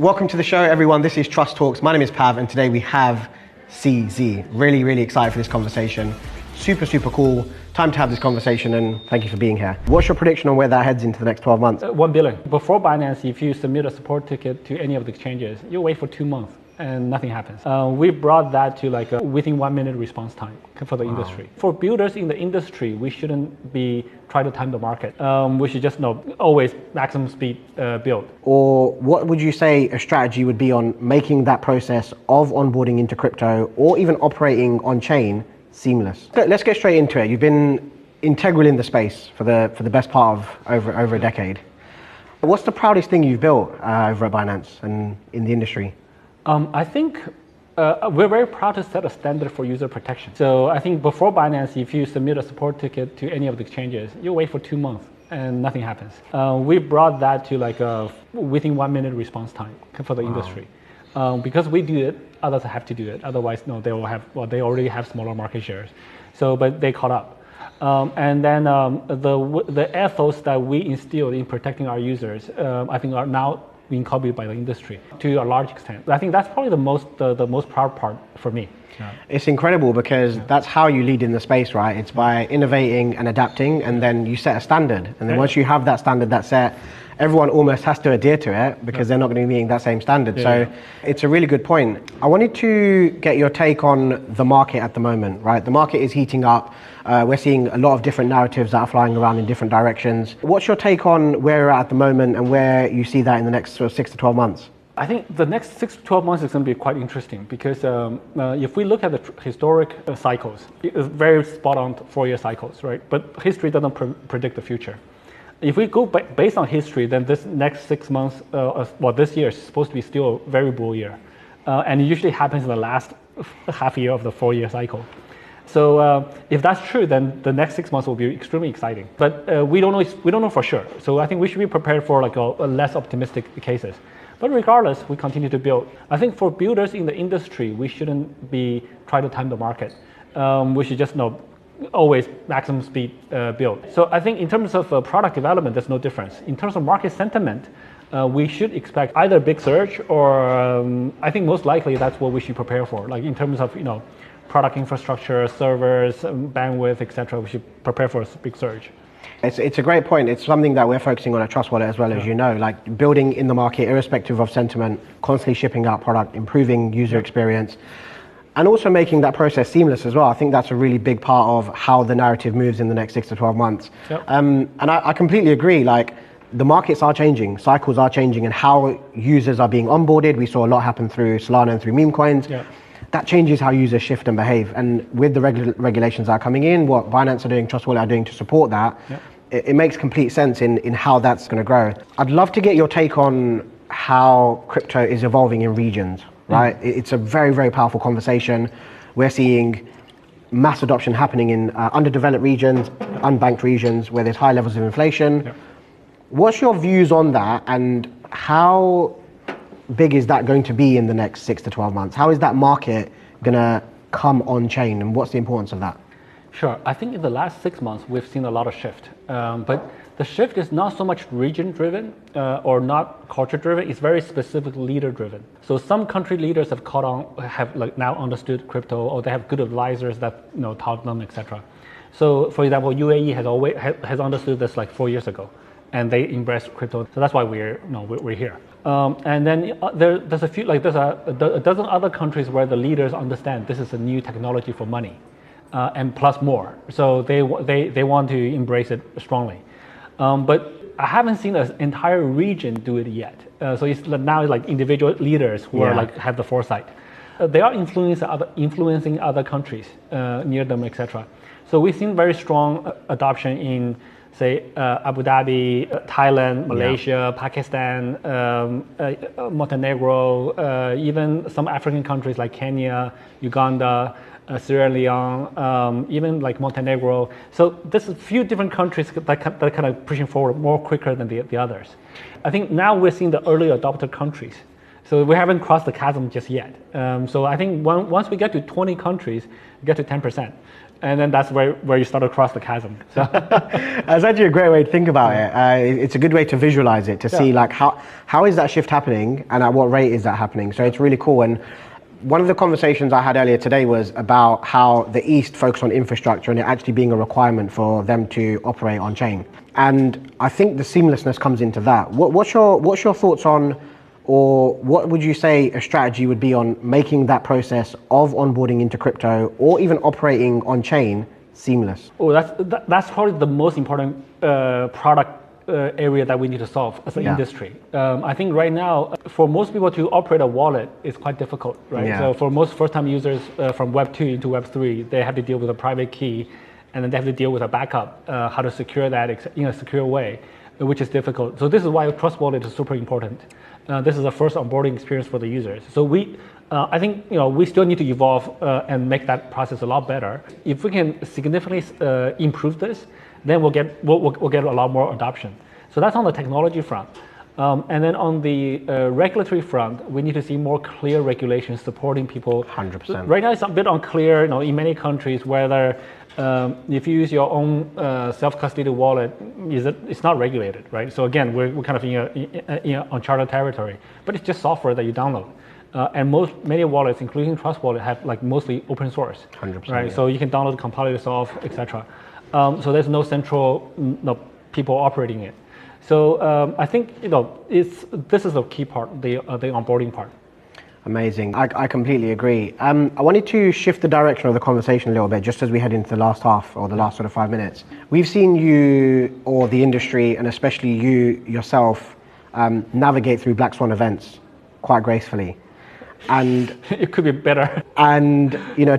Welcome to the show, everyone. This is Trust Talks. My name is Pav, and today we have CZ. Really excited for this conversation. Super cool. Time to have this conversation, and thank you for being here. What's your prediction on where that heads into the next 12 months? 1 billion. Before Binance, if you submit a support ticket to any of the exchanges, you wait for 2 months and nothing happens. We brought that to within 1 minute response time for the industry. For builders in the industry, we shouldn't be trying to time the market. We should just always maximum speed build. Or what would you say a strategy would be on making that process of onboarding into crypto or even operating on chain seamless? Let's get straight into it. You've been integral in the space for the best part of over a decade. What's the proudest thing you've built over at Binance and in the industry? I think we're very proud to set a standard for user protection. So I think before Binance, if you submit a support ticket to any of the exchanges, you wait for 2 months and nothing happens. We brought that to within 1 minute response time for the industry. Because we do it, others have to do it. Otherwise, they already have smaller market shares. But they caught up. And then the ethos that we instilled in protecting our users, I think are now being copied by the industry to a large extent. I think that's probably the most proud part for me. Yeah. It's incredible because that's how you lead in the space, right? It's by innovating and adapting, and then you set a standard. And then once you have that standard that's set, everyone almost has to adhere to it because they're not going to be meeting that same standard. So it's a really good point. I wanted to get your take on the market at the moment, right? The market is heating up. We're seeing a lot of different narratives that are flying around in different directions. What's your take on where we're at the moment and where you see that in the next sort of 6 to 12 months? I think the next 6 to 12 months is going to be quite interesting because if we look at the historic cycles, it's very spot on 4-year cycles, right? But history doesn't predict the future. If we go based on history, then this next 6 months, this year is supposed to be still a very bull year. And it usually happens in the last half year of the 4-year cycle. So if that's true, then the next 6 months will be extremely exciting. But we don't know for sure. So I think we should be prepared for a less optimistic cases. But regardless, we continue to build. I think for builders in the industry, we shouldn't be trying to time the market. We should just always maximum speed build. So I think in terms of product development, there's no difference. In terms of market sentiment, we should expect either a big surge or I think most likely that's what we should prepare for. Like in terms of product infrastructure, servers, bandwidth, etc. We should prepare for a big surge. It's a great point. It's something that we're focusing on at Trust Wallet as well, as you know, like building in the market irrespective of sentiment, constantly shipping out product, improving user experience, and also making that process seamless as well. I think that's a really big part of how the narrative moves in the next 6 to 12 months. Yep. And I completely agree. Like the markets are changing, cycles are changing, and how users are being onboarded. We saw a lot happen through Solana and through meme coins. Yep. That changes how users shift and behave. And with the regulations that are coming in, what Binance are doing, Trust Wallet are doing to support that, it makes complete sense in how that's going to grow. I'd love to get your take on how crypto is evolving in regions, right? It's a very powerful conversation. We're seeing mass adoption happening in underdeveloped regions, unbanked regions where there's high levels of inflation. What's your views on that, and how big is that going to be in the next 6 to 12 months? How is that market going to come on chain, and what's the importance of that? Sure. I think in the last 6 months, we've seen a lot of shift. But the shift is not so much region-driven or not culture-driven. It's very specific leader-driven. So some country leaders have caught on, have now understood crypto, or they have good advisors that taught them, etc. So, for example, UAE has understood this 4 years ago, and they embraced crypto. So that's why we're here. And then there's a dozen other countries where the leaders understand this is a new technology for money. And plus more. So they want to embrace it strongly. But I haven't seen an entire region do it yet. So it's now individual leaders who are have the foresight. They are influencing other countries near them, etc. So we've seen very strong adoption in, say, Abu Dhabi, Thailand, Malaysia, Pakistan, Montenegro, even some African countries like Kenya, Uganda, Sierra Leone, even Montenegro. So there's a few different countries that kind of pushing forward more quicker than the others. I think now we're seeing the early adopter countries. So we haven't crossed the chasm just yet. So I think once we get to 20 countries, get to 10%, And then that's where you start to cross the chasm. So That's actually a great way to think about it. It's a good way to visualize it, to see like how is that shift happening and at what rate is that happening. So it's really cool. And one of the conversations I had earlier today was about how the East focus on infrastructure and it actually being a requirement for them to operate on chain. And I think the seamlessness comes into that. What's your thoughts on, or what would you say a strategy would be on making that process of onboarding into crypto or even operating on chain seamless? Oh, that's probably the most important product area that we need to solve as an industry. I think right now, for most people to operate a wallet is quite difficult, right? Yeah. So for most first-time users from Web 2 into Web 3, they have to deal with a private key, and then they have to deal with a backup, how to secure that in a secure way, which is difficult. So this is why Trust Wallet is super important. This is the first onboarding experience for the users. So I think we still need to evolve and make that process a lot better. If we can significantly improve this, then we'll get a lot more adoption. So that's on the technology front. And then on the regulatory front, we need to see more clear regulations supporting people. 100%. Right now, it's a bit unclear. In many countries, whether if you use your own self-custody wallet, it's not regulated, right? So again, we're kind of in uncharted territory. But it's just software that you download. And many wallets, including Trust Wallet, have like mostly open source. 100%. Right. Yeah. So you can download, compile it yourself, etc. So there's no central people operating it. So I think this is a key part, the onboarding part. Amazing. I completely agree. I wanted to shift the direction of the conversation a little bit, just as we head into the last half or the last sort of 5 minutes. We've seen you, or the industry, and especially you yourself, navigate through Black Swan events quite gracefully. And it could be better. And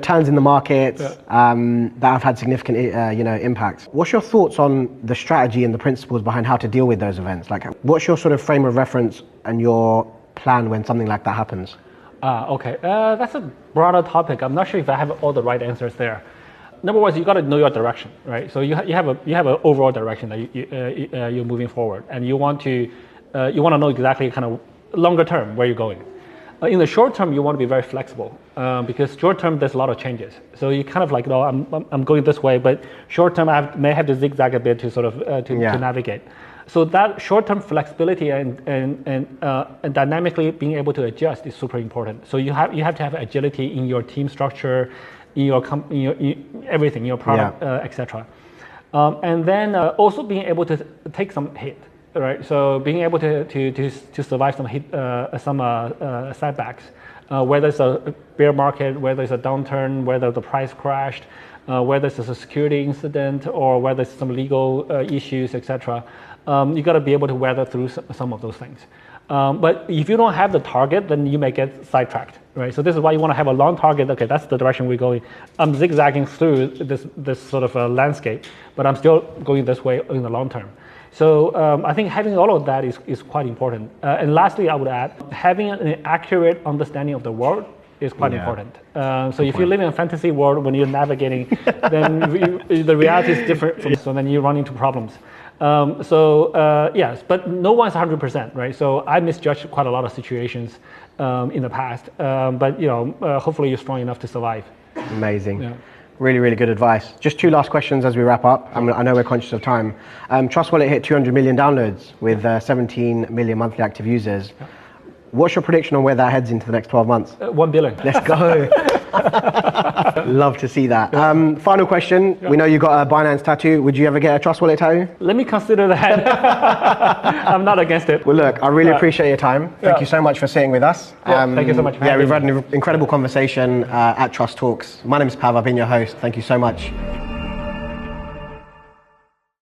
turns in the market that have had significant impact. What's your thoughts on the strategy and the principles behind how to deal with those events? Like, what's your sort of frame of reference and your plan when something like that happens? Okay, that's a broader topic. I'm not sure if I have all the right answers there. Number one is you got to know your direction, right? So you have an overall direction that you're moving forward, and you want to know exactly kind of longer term where you're going. In the short term, you want to be very flexible because short term there's a lot of changes. So you kind of like, I'm going this way, but short term I may have to zigzag a bit to sort of to navigate. So that short-term flexibility and dynamically being able to adjust is super important. So you have to have agility in your team structure, in your everything, in your product, etc. And then also being able to take some hit, right? So being able to survive some hit, some setbacks, whether it's a bear market, whether it's a downturn, whether the price crashed, whether it's a security incident, or whether it's some legal issues, etc. You got to be able to weather through some of those things. But if you don't have the target, then you may get sidetracked, right? So this is why you want to have a long target. Okay, that's the direction we're going. I'm zigzagging through this sort of landscape, but I'm still going this way in the long term. So I think having all of that is quite important. And lastly, I would add, having an accurate understanding of the world is quite important. So if you live in a fantasy world when you're navigating, then the reality is different. So then you run into problems. Yes, but no one's 100%, right? So I misjudged quite a lot of situations in the past, but hopefully you're strong enough to survive. Amazing. Yeah. Really, really good advice. Just 2 last questions as we wrap up. I know we're conscious of time. Trust Wallet hit 200 million downloads with 17 million monthly active users. Yeah. What's your prediction on where that heads into the next 12 months? 1 billion. Let's go. Love to see that. Final question. We know you got a Binance tattoo. Would you ever get a Trust Wallet tattoo? Let me consider that. I'm not against it. Well, look, I really appreciate your time. Thank you so much for sitting with us. Thank you so much for having me. We've had an incredible conversation at Trust Talks. My name is Pav. I've been your host. Thank you so much.